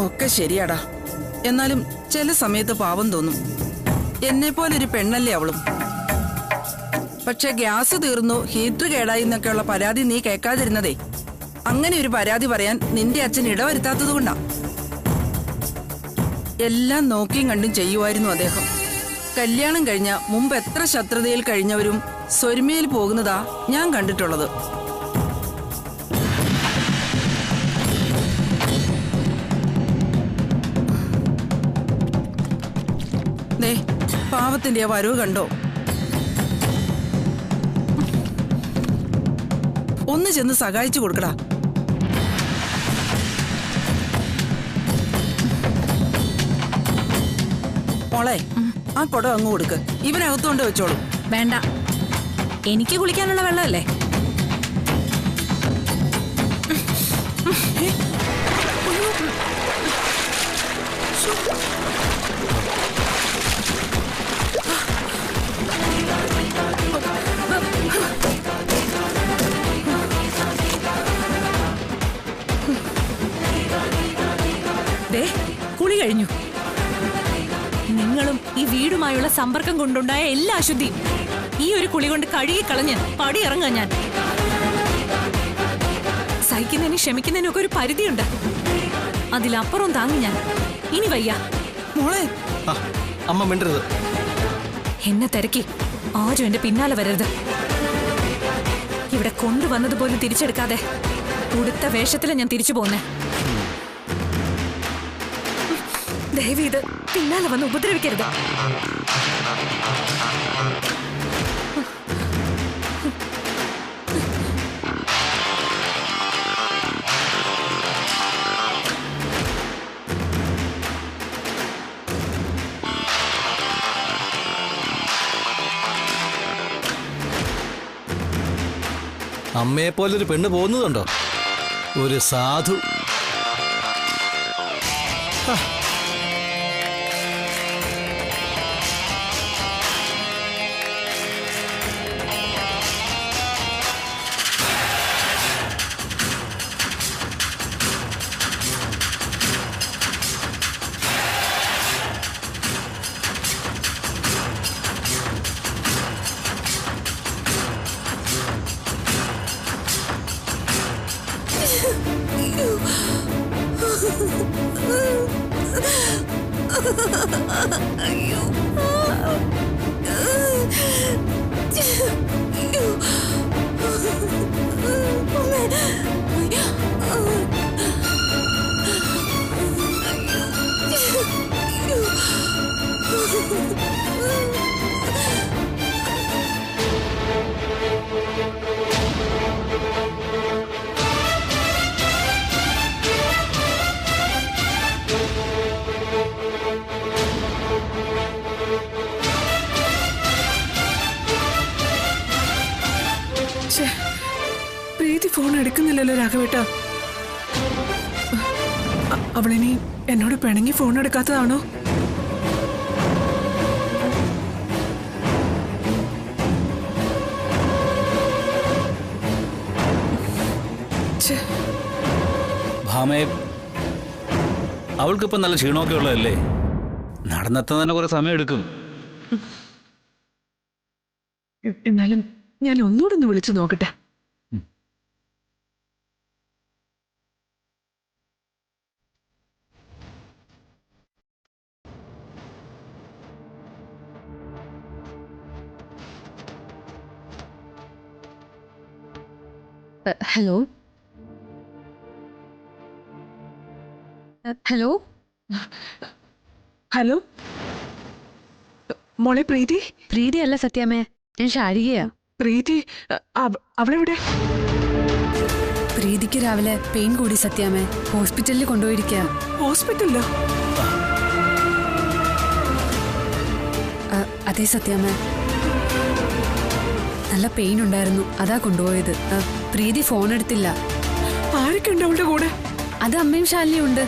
ഒക്കെ ശരിയാടാ. എന്നാലും ചില സമയത്ത് പാവം തോന്നും. എന്നെ പോലൊരു പെണ്ണല്ലേ അവളും. പക്ഷെ ഗ്യാസ് തീർന്നു, ഹീറ്റർ കേടായി എന്നൊക്കെയുള്ള പരാതി നീ കേൾക്കാതിരുന്നതേ അങ്ങനെ ഒരു പരാതി പറയാൻ നിന്റെ അച്ഛൻ ഇടവരുത്താത്തത് കൊണ്ടാ. എല്ലാം നോക്കിയും കണ്ടും ചെയ്യുമായിരുന്നു അദ്ദേഹം. കല്യാണം കഴിഞ്ഞ മുമ്പ് എത്ര ശത്രുതയിൽ കഴിഞ്ഞവരും സ്വരുമയിൽ പോകുന്നതാ ഞാൻ കണ്ടിട്ടുള്ളത്. പാവത്തിന്റെ ആ വരവ് കണ്ടോ? ഒന്ന് ചെന്ന് സഹായിച്ചു കൊടുക്കടാ. മോളെ, ആ കുടം അങ്ങ് കൊടുക്ക്. ഇവനകത്തോണ്ട് വെച്ചോളൂ. വേണ്ട, എനിക്ക് കുളിക്കാനുള്ള വെള്ളമല്ലേ. കുളി കഴിഞ്ഞു. നിങ്ങളും ഈ വീടുമായുള്ള സമ്പർക്കം കൊണ്ടുണ്ടായ എല്ലാ അശുദ്ധിയും ഈ ഒരു കുളി കൊണ്ട് കഴുകിക്കളഞ്ഞ് പടിയിറങ്ങാൻ ഞാൻ. സഹിക്കുന്നതിനും ക്ഷമിക്കുന്നതിനും ഒക്കെ ഒരു പരിധിയുണ്ട്. അതിലപ്പുറം താങ്ങി ഞാൻ. ഇനി വയ്യ. മോളെ, അമ്മ മിണ്ടരുത്. എന്നെ തിരക്കി ആരും എന്റെ പിന്നാലെ വരരുത്. ഇവിടെ കൊണ്ടുവന്നതുപോലും തിരിച്ചെടുക്കാതെ ഉടുത്ത വേഷത്തില് ഞാൻ തിരിച്ചു പോന്നേ. ദയവ് ഇത് പിന്നാലെ വന്ന് ഉപദ്രവിക്കരുത്. അമ്മയെ പോലൊരു പെണ്ണ് പോകുന്നതുണ്ടോ? ഒരു സാധു. പ്രീതി ഫോൺ എടുക്കുന്നില്ലല്ലോ രാഘവേട്ട. അവളിനി എന്നോട് പിണങ്ങി ഫോൺ എടുക്കാത്തതാണോ? ഭാമയെ, അവൾക്കിപ്പം നല്ല ക്ഷീണമൊക്കെ ഉള്ളതല്ലേ. നടന്നെത്താൻ തന്നെ കുറെ സമയം എടുക്കും. എന്നാലും ഞാൻ ഒന്നുകൂടെ ഒന്ന് വിളിച്ചു നോക്കട്ടെ. ഹലോ ഹലോ ഹലോ മോളെ പ്രീതി. പ്രീതി അല്ല സത്യാമ്മേ, ഞാൻ ശാരികയാ. പ്രീതി അവളെവിടെ? പ്രീതിക്ക് രാവിലെ പെയിൻ കൂടി സത്യാമ്മേ, ഹോസ്പിറ്റലിൽ കൊണ്ടുപോയിരിക്കുക. ഹോസ്പിറ്റലിലോ? അതെ സത്യാമ്മേ, നല്ല പെയിൻ ഉണ്ടായിരുന്നു, അതാ കൊണ്ടുപോയത്. പ്രീതി ഫോൺ എടുത്തില്ല. ആരൊക്കെ ഉണ്ട് അവളുടെ കൂടെ? അത് അമ്മയും ശാലിനിയും ഉണ്ട്,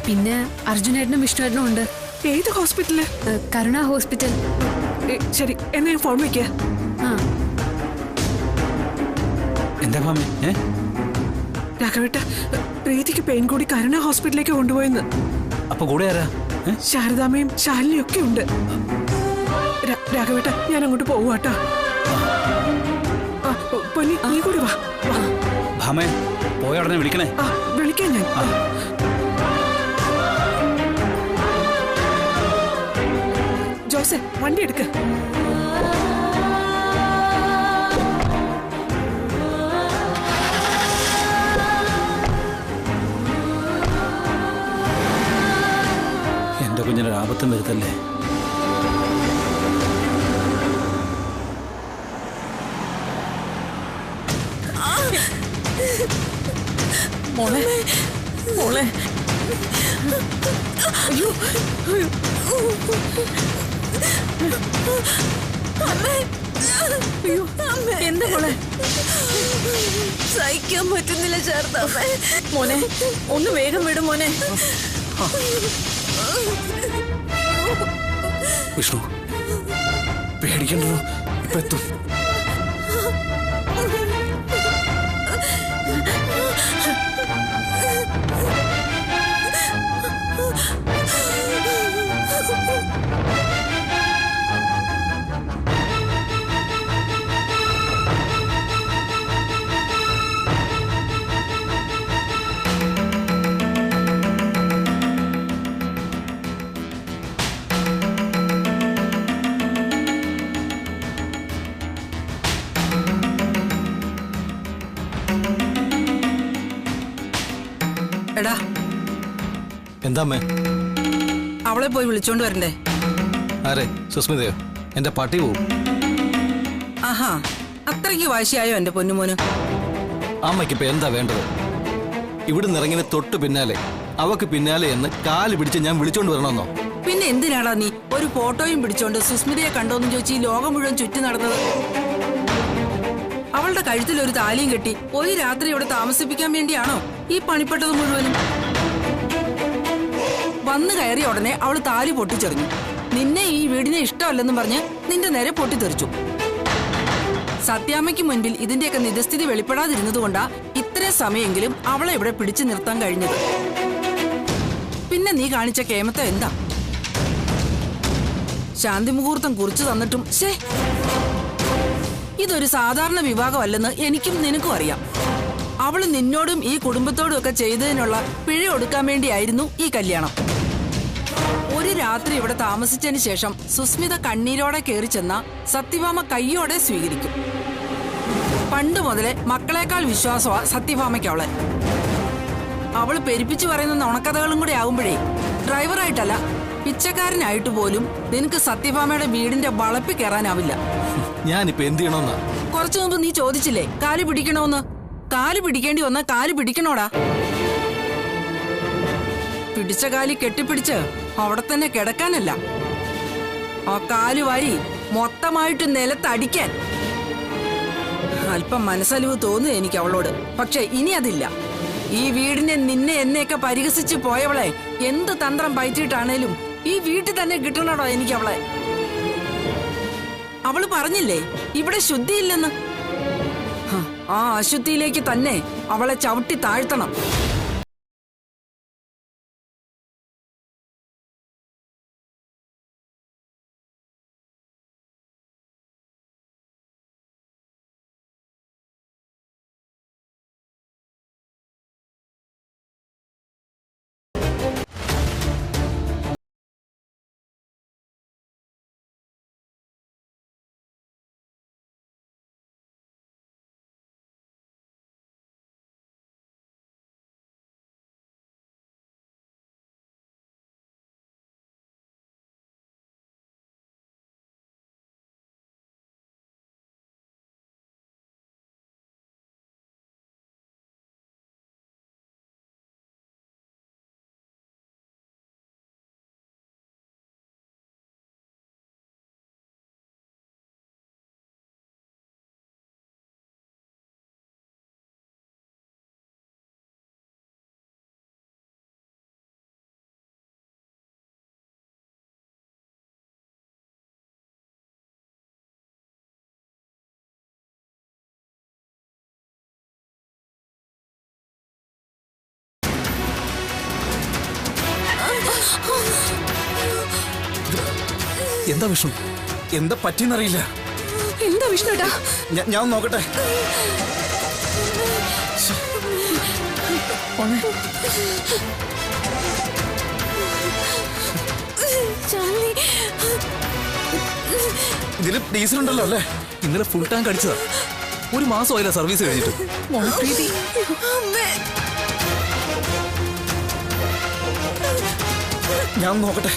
പിന്നെ അർജുനേട്ടനും വിഷ്ണുവേട്ടനും ഉണ്ട്. ഏത് ഹോസ്പിറ്റല്? കരുണ ഹോസ്പിറ്റൽ. ശരി, എന്നാ ഞാൻ ഫോൺ വയ്ക്കുക. എന്താ ഭാമേ? രാഘവേട്ട പ്രീതിക്ക് പെയിൻ കൂടി കരുണ ഹോസ്പിറ്റലിലേക്ക് കൊണ്ടുപോയെന്ന്. അപ്പൊ കൂടെ ആരാ? ശാരദാമ്മയും ശാലിനിയും ഒക്കെ ഉണ്ട്. രാഘവേട്ട ഞാൻ അങ്ങോട്ട് പോവാട്ടാ. പൊന്നി നീ കൂടി വാ. ഭാമേ പോയ ഉടനെ വിളിക്കണേ. വിളിക്കാൻ ഞാൻ. ജോസെ വണ്ടി എടുക്ക. എന്റെ കുഞ്ഞിനൊരു ആപത്തും വരുത്തല്ലേ. മോളെ മോളെ അയ്യോ അയ്യോ എന്താ മോളെ? സഹിക്കാൻ പറ്റുന്നില്ല ശാരദാമ്മേ. മോനെ ഒന്ന് വേഗം വിടും മോനെ. വിഷ്ണു പേടിക്കണ്ടോ, ഇപ്പൊ എത്തും. എടാ എന്താ അമ്മേ? അവളെ പോയി വിളിച്ചോണ്ട് വരണ്ടേ? ആരെ? സുസ്മിതയോ? എന്റെ പട്ടി പോവും. ആഹാ, അത്രയ്ക്ക് വാശിയായോ എന്റെ പൊന്നുമോന്? അമ്മയ്ക്ക് ഇപ്പൊ എന്താ വേണ്ടത്? ഇവിടുന്ന് ഇറങ്ങിന് തൊട്ട് പിന്നാലെ അവക്ക് പിന്നാലെ എന്ന് കാല് പിടിച്ച് ഞാൻ വിളിച്ചോണ്ട് വരണമെന്നോ? പിന്നെ എന്തിനാടാ നീ ഒരു ഫോട്ടോയും പിടിച്ചോണ്ട് സുസ്മിതയെ കണ്ടോന്ന് ചോദിച്ച് ഈ ലോകം മുഴുവൻ ചുറ്റി നടന്നത്? അവളുടെ കഴുത്തിൽ ഒരു താലിയും കെട്ടി ഒരു രാത്രി ഇവിടെ താമസിപ്പിക്കാൻ വേണ്ടിയാണോ ഈ പണിപ്പെട്ടത് മുഴുവനും? വന്നു കയറിയ ഉടനെ അവള് താലി പൊട്ടിച്ചെറിഞ്ഞു. നിന്നെ ഈ വീടിനെ ഇഷ്ടമല്ലെന്നും പറഞ്ഞ് നിന്റെ നേരെ പൊട്ടിത്തെറിച്ചു. സത്യാമ്മയ്ക്ക് മുൻപിൽ ഇതിന്റെയൊക്കെ നിജസ്ഥിതി വെളിപ്പെടാതിരുന്നതുകൊണ്ടാ ഇത്രയും സമയമെങ്കിലും അവളെ ഇവിടെ പിടിച്ചു നിർത്താൻ കഴിഞ്ഞത്. പിന്നെ നീ കാണിച്ച കേമത്തം എന്താ? ശാന്തി മുഹൂർത്തം കുറിച്ചു തന്നിട്ടും ശേ, ഇതൊരു സാധാരണ വിവാഹമല്ലെന്ന് എനിക്കും നിനക്കും അറിയാം. അവള് നിന്നോടും ഈ കുടുംബത്തോടും ഒക്കെ ചെയ്തതിനുള്ള പിഴ കൊടുക്കാൻ വേണ്ടിയായിരുന്നു ഈ കല്യാണം. ഒരു രാത്രി ഇവിടെ താമസിച്ചതിന് ശേഷം സുസ്മിത കണ്ണീരോടെ കയറി ചെന്ന സത്യഭാമ കയ്യോടെ സ്വീകരിക്കും. പണ്ട് മുതലേ മക്കളെക്കാൾ വിശ്വാസമാ സത്യഭാമയ്ക്ക് അവളെ. അവള് പെരുപ്പിച്ചു പറയുന്ന നുണക്കഥകളും കൂടെ ആവുമ്പോഴേ ഡ്രൈവറായിട്ടല്ല പിച്ചക്കാരനായിട്ട് പോലും നിനക്ക് സത്യഭാമയുടെ വീടിന്റെ വളപ്പിൽ കയറാനാവില്ല. ഞാനിപ്പോ എന്ത് ചെയ്യണമെന്നാ? കുറച്ചു മുമ്പ് നീ ചോദിച്ചില്ലേ കാല് പിടിക്കണോന്ന്? കാല് പിടിക്കേണ്ടി വന്നാ കാല് പിടിക്കണോടാ. പിടിച്ച കാലി കെട്ടിപ്പിടിച്ച് അവിടെ തന്നെ കിടക്കാനല്ല, ആ കാല് വാരി മൊത്തമായിട്ട് നിലത്തടിക്കാൻ. അല്പം മനസ്സലിവ് തോന്നുന്നു എനിക്ക് അവളോട്. പക്ഷെ ഇനി അതില്ല. ഈ വീടിനെ നിന്നെ എന്നെയൊക്കെ പരിഹസിച്ച് പോയവളെ എന്ത് തന്ത്രം പയറ്റിയിട്ടാണേലും ഈ വീട്ടിൽ തന്നെ കിട്ടണോടോ എനിക്ക് അവളെ. അവള് പറഞ്ഞില്ലേ ഇവിടെ ശുദ്ധിയില്ലെന്ന്. ആ അശുദ്ധിയിലേക്ക് തന്നെ അവളെ ചവിട്ടി താഴ്ത്തണം. എന്താ വിഷ്ണു? എന്താ പറ്റിയെന്നറിയില്ല. എന്താ വിഷ്ണുട്ടാ? ഞാൻ നോക്കട്ടെ. ഇതില് ഡീസൽ ഉണ്ടല്ലോ അല്ലേ? ഇന്നലെ ഫുൾ ടാങ്ക് അടിച്ചതാ. 1 മാസമായില്ല സർവീസ് കഴിഞ്ഞിട്ട്. ഞാൻ നോക്കട്ടെ.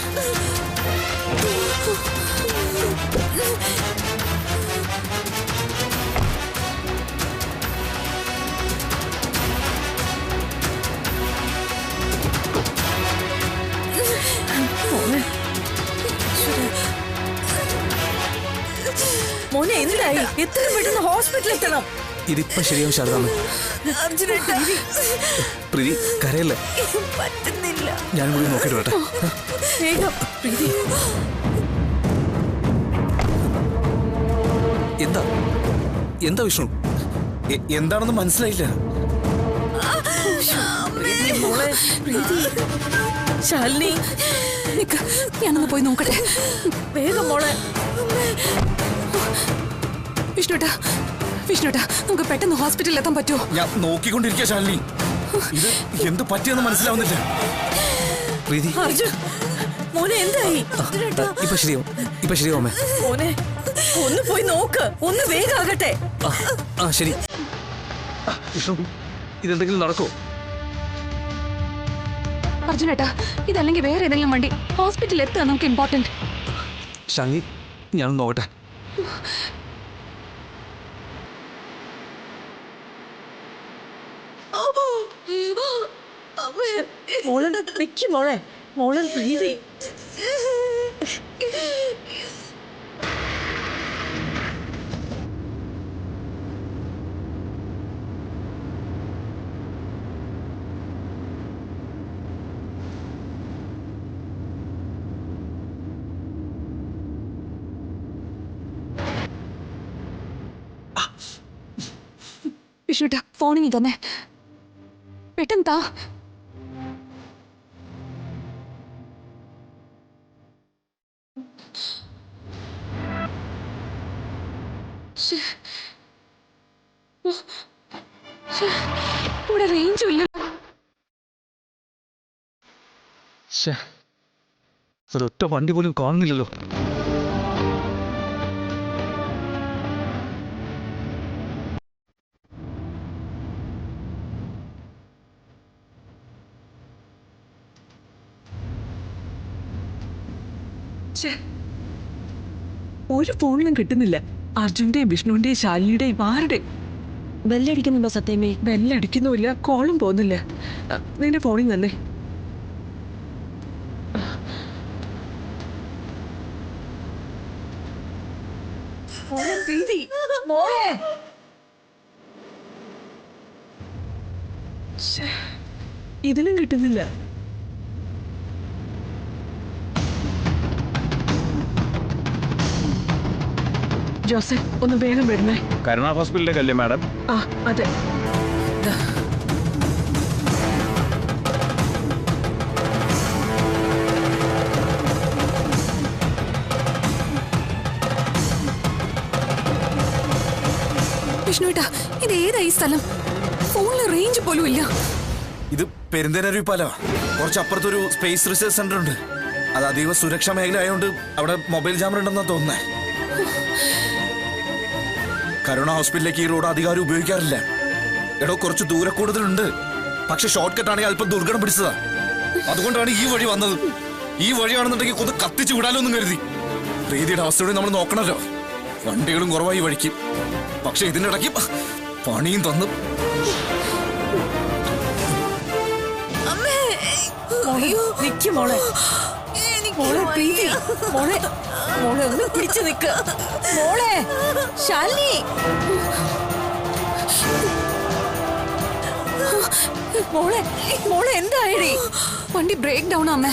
മോനെ എന്തായി? എത്രയും പെട്ടെന്ന് ഹോസ്പിറ്റലിൽ എത്തണം. ഇതിപ്പോ ശരിയാവും ശാരദാമ്മ. പ്രീതി കരയല്ലേ? പറ്റുന്നില്ല. ഞാൻ കൂടി നോക്കിട്ട് വരട്ടെ. വേഗം പ്രീതി. എന്താ എന്താ വിഷ്ണു? എന്താണെന്ന് മനസ്സിലായില്ല. മോളെ പ്രീതി. ശാലിനി ഞാനൊന്ന് പോയി നോക്കട്ടെ. വേഗം മോളെ. വിഷ്ണുട്ടാ നമുക്ക് പെട്ടെന്ന് ഹോസ്പിറ്റലിൽ എത്താൻ പറ്റുമോ? ഞാൻ നോക്കിക്കൊണ്ടിരിക്കുക ശാലിനി. ഇത് എന്ത് പറ്റിയെന്ന് മനസ്സിലാവുന്നില്ല. പ്രീതി അർജുൻ മോനെ എന്തായി? ഇപ്പൊ ശരിയാവും അമ്മേ. മോനെ ഒന്ന് പോയി നോക്ക്. ഒന്ന് വേഗാകട്ടെ. ആ ശരി. വിഷ്ണു ഇതെന്തെങ്കിലും നടക്കോ? അർജുനേട്ടാ, ഇതല്ലെങ്കിൽ വേറെ ഏതെങ്കിലും വണ്ടി. ഹോസ്പിറ്റലിൽ എത്തുക നമുക്ക് ഇമ്പോർട്ടന്റ്. ഷാങ്ങി ഞാൻ നോക്കട്ടെ. മോളെ നിക്ക് മോളെ. മോളെ പ്രീതി. വിഷ്ണുട്ടാ ഫോണിങ് തന്നെ പെട്ടെന്ന് താ. ഇവിടെ റേഞ്ചും ഇല്ല. ഒരൊറ്റ വണ്ടി പോലും കാണുന്നില്ലല്ലോ. ഒരു ഫോണിലും കിട്ടുന്നില്ല. അർജുന്റെയും വിഷ്ണുവിന്റെയും ശാലിനിയുടെയും ആരുടെയും. ബെല്ലടിക്കുന്നുണ്ടോ സത്യമേ? ബെല്ലടിക്കുന്നുമില്ല, കോളും പോകുന്നില്ല. നിന്റെ ഫോണിൽ തന്നെ. ഇതിലും കിട്ടുന്നില്ല. ജോസഫ് ഒന്ന് വേഗം വരുന്നേ. കരുണ ഹോസ്പിറ്റലിലേക്കല്ലേ മാഡം? ആ അതെ. വിഷ്ണുട്ടാ ഇത് ഏതായി സ്ഥലം? ഫോണിൽ റേഞ്ച് പോലും ഇല്ല. ഇത് പെരുന്തേനരുവിപ്പാലോ. കുറച്ചപ്പുറത്തൊരു സ്പേസ് റിസർച്ച് സെന്റർ ഉണ്ട്. അത് അതീവ സുരക്ഷാ മേഖല ആയതുകൊണ്ട് അവിടെ മൊബൈൽ ജാമർ ഉണ്ടെന്നാ തോന്നുന്നേ. കരുണ ഹോസ്പിറ്റലിലേക്ക് ഈ റോഡ് അധികാരം ഉപയോഗിക്കാറില്ല. എടോ കുറച്ച് ദൂരെ കൂടുതലുണ്ട്. പക്ഷെ ഷോർട്ട് കട്ട് ആണെങ്കിൽ അല്പം ദുർഘടം പിടിച്ചതാ. അതുകൊണ്ടാണ് ഈ വഴി വന്നത്. ഈ വഴിയാണെന്നുണ്ടെങ്കിൽ കൊത് കത്തിച്ചു വിടാലോ എന്നും കരുതി. പ്രീതിയുടെ അവസ്ഥയോടെ നമ്മൾ നോക്കണല്ലോ. വണ്ടികളും കുറവായി വഴിക്ക്. പക്ഷെ ഇതിനിടയ്ക്ക് പണിയും തന്നു. നിക്ക് മോളെ. മോളെ പ്രീതി. മോളെ മോളെ ഒന്ന് പിടിച്ചു നിക്ക്. മോളെ ശാലിനി. മോളെ മോളെ എന്തായി? വണ്ടി ബ്രേക്ക് ഡൗൺ അമ്മേ.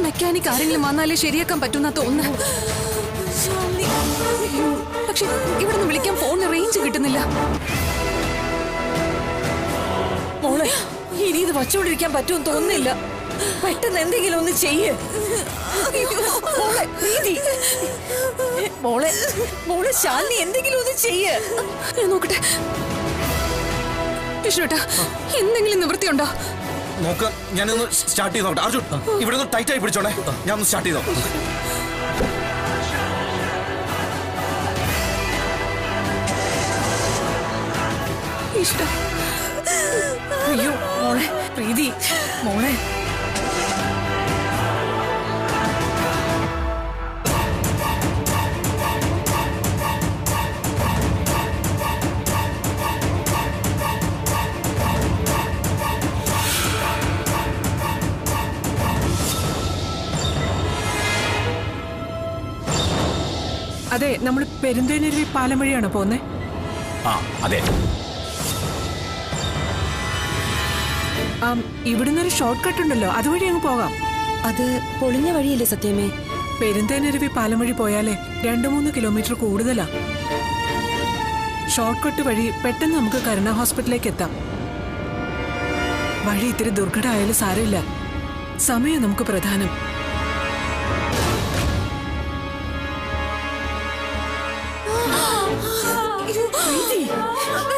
മെക്കാനിക് ആരെങ്കിലും വന്നാലേ ശരിയാക്കാൻ പറ്റുന്ന തോന്നുന്നു. പക്ഷെ ഇവിടെ നിന്ന് വിളിക്കാൻ ഫോണിന് റേഞ്ച് കിട്ടുന്നില്ല. മോളെ ഇനി ഇത് വച്ചുകൊണ്ടിരിക്കാൻ പറ്റുമെന്ന് തോന്നുന്നില്ല. പെട്ടെന്ന് എന്തെങ്കിലും ഒന്ന് ചെയ്യ്. മോളെ പ്രീതി, മോളെ ശാലിനി എന്തെങ്കിലും ഒന്ന് ചെയ്യ്. ഞാൻ നോക്കട്ടെ. വിഷ്ണുട്ടാ, എന്തെങ്കിലും നിവൃത്തിയുണ്ടോ? നോക്ക, ഞാനൊന്ന് സ്റ്റാർട്ട് ചെയ്ത് നോക്കട്ടെ. അർജുൻ, ഇവിടെ ഒന്ന് ടൈറ്റ് ആയി പിടിച്ചോണേ. ഞാൻ ഒന്ന് സ്റ്റാർട്ട് ചെയ്തോ. ഇഷ്ടം. അയ്യോ മോളെ പ്രീതി, മോളെ അതെ, നമ്മൾ പെരുന്തേനരുവി പാലം വഴിയാണോ പോന്നെ? ആ അതെ. ഇവിടുന്ന് ഒരു ഷോർട്ട് കട്ട് ഉണ്ടല്ലോ, അതുവഴി അങ്ങ് പോകാം. അത് പൊളിഞ്ഞ വഴിയല്ലേ സത്യമേ? പെരുന്തേനരുവി പാലം വഴി പോയാലേ 2-3 കിലോമീറ്റർ കൂടുതലാ. ഷോർട്ട് കട്ട് വഴി പെട്ടെന്ന് നമുക്ക് കരുണ ഹോസ്പിറ്റലിലേക്ക് എത്താം. വഴി ഇത്തിരി ദുർഘടമായാലും സാരമില്ല, സമയം നമുക്ക് പ്രധാനം.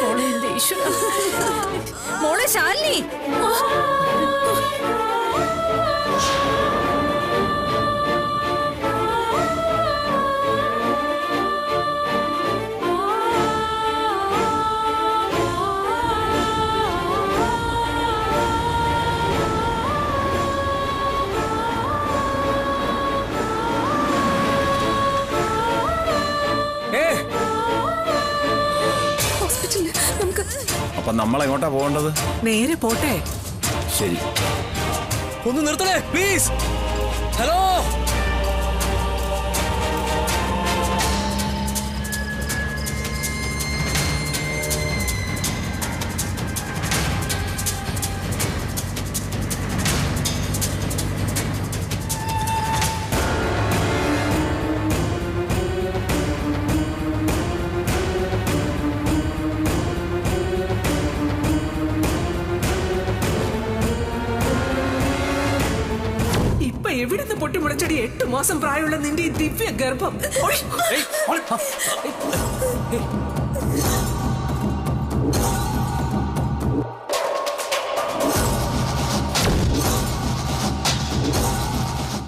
മോളെ എന്റെ ഈശ്വര, മോളെ ശാലിനി. അപ്പൊ നമ്മൾ എങ്ങോട്ടാ പോകേണ്ടത്? നേരെ പോട്ടെ. ശരി. ഒന്ന് നിർത്തണേ പ്ലീസ്. ഹലോ, എവിടുന്ന് പൊട്ടിമുളച്ചടി 8 മാസം പ്രായമുള്ള നിന്റെ ഈ ദിവ്യ ഗർഭം.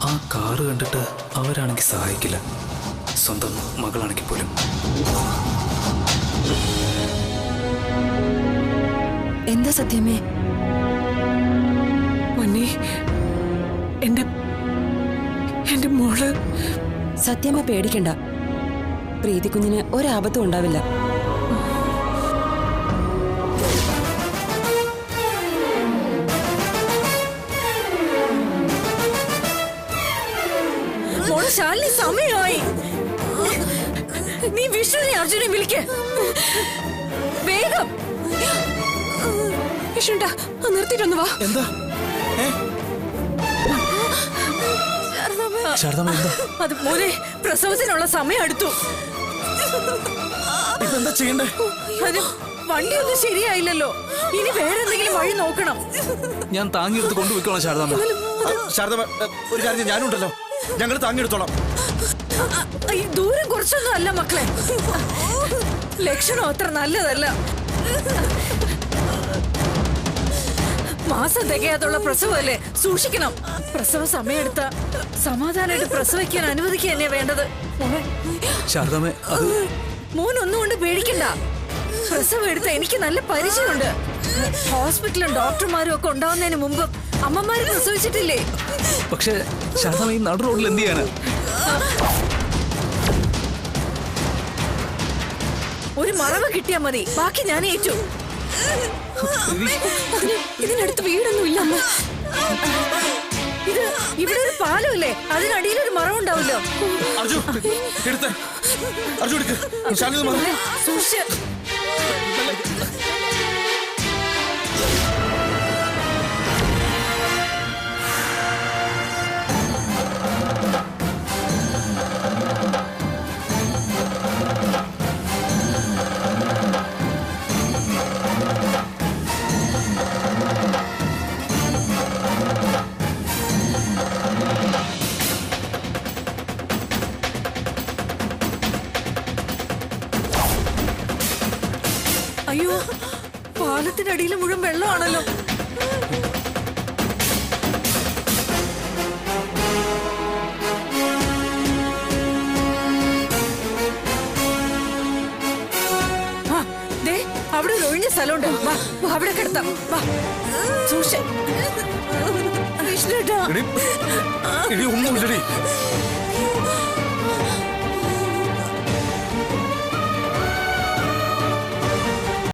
ആ കാറ് കണ്ടിട്ട് അവരാണെങ്കിൽ സഹായിക്കില്ല, സ്വന്തം മകളാണെങ്കിൽ പോലും. എന്താ സത്യമേ? പൊന്നി, എന്റെ മോള്. സത്യമേ പേടിക്കണ്ട, പ്രീതി കുഞ്ഞിന് ഒരാപത്തും ഉണ്ടാവില്ല. മോളെ ശാലിനി, സമയമായി. നീ വിഷ്ണുവിനെ അർജുനെ വിളിക്ക് വേഗം. വിഷ്ണുട്ടാ, നിർത്തിയിട്ടൊന്ന് വാ. എന്താ ശാരദാമ്മ, എന്താ? അത് മോനെ, പ്രസവത്തിനുള്ള സമയം അടുത്തു. ഇതെന്താ ചെയ്യണ്ടേ? അത് വണ്ടിയൊന്നും ശരിയായില്ലല്ലോ, ഇനി വേറെ എന്തെങ്കിലും വഴി നോക്കണം. ഞാൻ താങ്ങിയെടുത്ത് കൊണ്ടുപോയിക്കോളാം ശാരദാമ്മ. ശാരദ, ഒരു കാര്യം, ഞാനുണ്ടല്ലോ, ഞങ്ങൾ താങ്ങിയെടുത്തോളാം. ഈ ദൂരം കുറച്ചൊന്നും അല്ല മക്കളെ, ലക്ഷണം അത്ര നല്ലതല്ല. മാസം തികയാതുള്ള പ്രസവമല്ലേ, സൂക്ഷിക്കണം. പ്രസവ സമയമെടുത്ത സമാധാനമായിട്ട് പ്രസവിക്കാൻ അനുവദിക്കുക തന്നെ വേണ്ടത്. ശാരദാമ്മ, അത് മോനൊന്നും കൊണ്ട് പേടിക്കണ്ട. പ്രസവം എടുത്ത എനിക്ക് നല്ല പരിചയമുണ്ട്. ഹോസ്പിറ്റലും ഡോക്ടർമാരും ഒക്കെ ഉണ്ടാവുന്നതിന് മുമ്പ് അമ്മമാര് പ്രസവിച്ചിട്ടില്ലേ? പക്ഷേ ശാരദാമ്മ, ഈ നടു റോഡിൽ എന്ത് ചെയ്യാനാ? ഒരു മറവ് കിട്ടിയാ മതി, ബാക്കി ഞാൻ ഏറ്റു. ഇതിനടുത്ത് വീടൊന്നും ഇല്ല അമ്മ. ഇത് ഇവിടെ ഒരു പാലമില്ലേ, അതിനടിയിൽ ഒരു മറവുണ്ടാവല്ലോ. അർജുൻ, എടുത്തേ. അർജുൻ, എടുക്ക്. ശാലിനി, ഒന്ന് മാറ്. സൂക്ഷിച്ച്. അയ്യോ, പാലത്തിനടിയിൽ മുഴുവൻ വെള്ളമാണല്ലോ. ആ, ദേ, അവിടെ ഒരു ഒഴിഞ്ഞ സ്ഥലമുണ്ട്. വാ, വാ, അവിടെ കിടത്താം. വാ, സൂക്ഷിച്ച്. വിഷ്ണുട്ടാ. എടി ഒന്നുമില്ലടി.